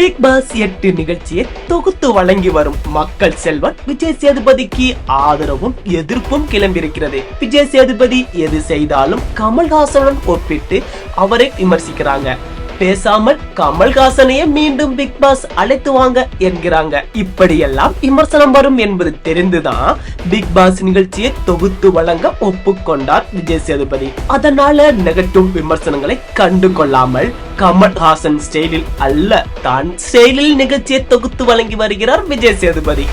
Big pass 8 நிகழ்ச்சியை தொகுத்து வழங்கி வரும் மக்கள் செல்வன் விஜய் சேதுபதிக்கு ஆதரவும் எதிர்ப்பும் கிளம்பியிருக்கிறது. விஜய் சேதுபதி எது செய்தாலும் கமல்ஹாசனுடன் ஒப்பிட்டு அவரை விமர்சிக்கிறாங்க. பேசாமல் கமல்ஹாசனையே மீண்டும் பிக் பாஸ் அழைத்து வாங்க என்கிறாங்க. இப்படியெல்லாம் விமர்சனம் வரும் என்பது தெரிந்துதான் பிக் பாஸ் நிகழ்ச்சியை தொகுத்து வழங்க ஒப்புக்கொண்டார் விஜய் சேதுபதி. அதனால நெகட்டிவ் விமர்சனங்களை கண்டு கொள்ளாமல் கமல்ஹாசன் ஸ்டைலில் அல்ல, தான் ஸ்டைலில் நிகழ்ச்சியை தொகுத்து வழங்கி வருகிறார் விஜய் சேதுபதி.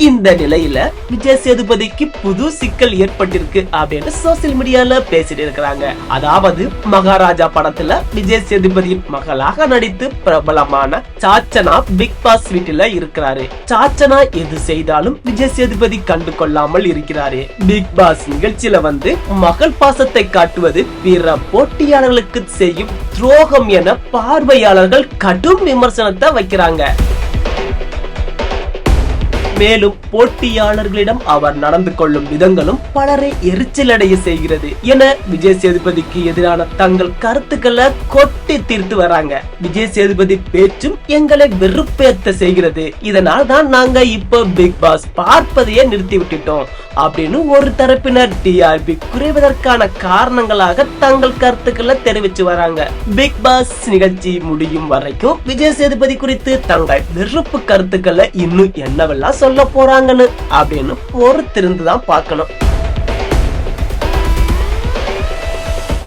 இந்த நிலையில விஜய் சேதுபதிக்கு புது சிக்கல் ஏற்பட்டிருக்கு அப்படின்னு சோசியல் மீடியால பேசிட்டு இருக்கிறாங்க. அதாவது மகாராஜா படத்துல விஜய் சேதுபதியின் மகளாக நடித்து பிரபலமான சாச்சனா பிக் பாஸ் வீட்டில இருக்கிறாரு. சாச்சனா எது செய்தாலும் விஜய் சேதுபதி கண்டு கொள்ளாமல் இருக்கிறாரு. பிக் பாஸ் நிகழ்ச்சியில மகள் பாசத்தை காட்டுவது பிற போட்டியாளர்களுக்கு செய்யும் துரோகம் என பார்வையாளர்கள் கடும் விமர்சனத்தை வைக்கிறாங்க. மேலும் போட்டியாளர்களிடம் அவர் நடந்து கொள்ளும் விதங்களும் பலரை எரிச்சலடைய செய்கிறது என விஜய் சேதுபதிக்கு எதிரான தங்கள் கருத்துக்களை கொட்டி தீர்த்து வராங்க. விஜய் சேதுபதி பேச்சும் எங்களை வெறுப்பேத்த செய்கிறது, இதனால் தான் நாங்க இப்ப பிக் பாஸ் பார்ப்பதையே நிறுத்தி விட்டுட்டோம் அப்படின்னு ஒரு தரப்பினர் டிஆர்பி குறைவதற்கான காரணங்களாக தங்கள் கருத்துக்களை தெரிவிச்சு வராங்க. பிக் பாஸ் நிகழ்ச்சி முடியும் வரைக்கும் விஜய் சேதுபதி குறித்து தங்கள் வெறுப்பு கருத்துக்களை இன்னும் என்னவெல்லாம் சொல்ல போறாங்கன்னு அப்படின்னு பொறுத்திருந்துதான் பார்க்கணும்.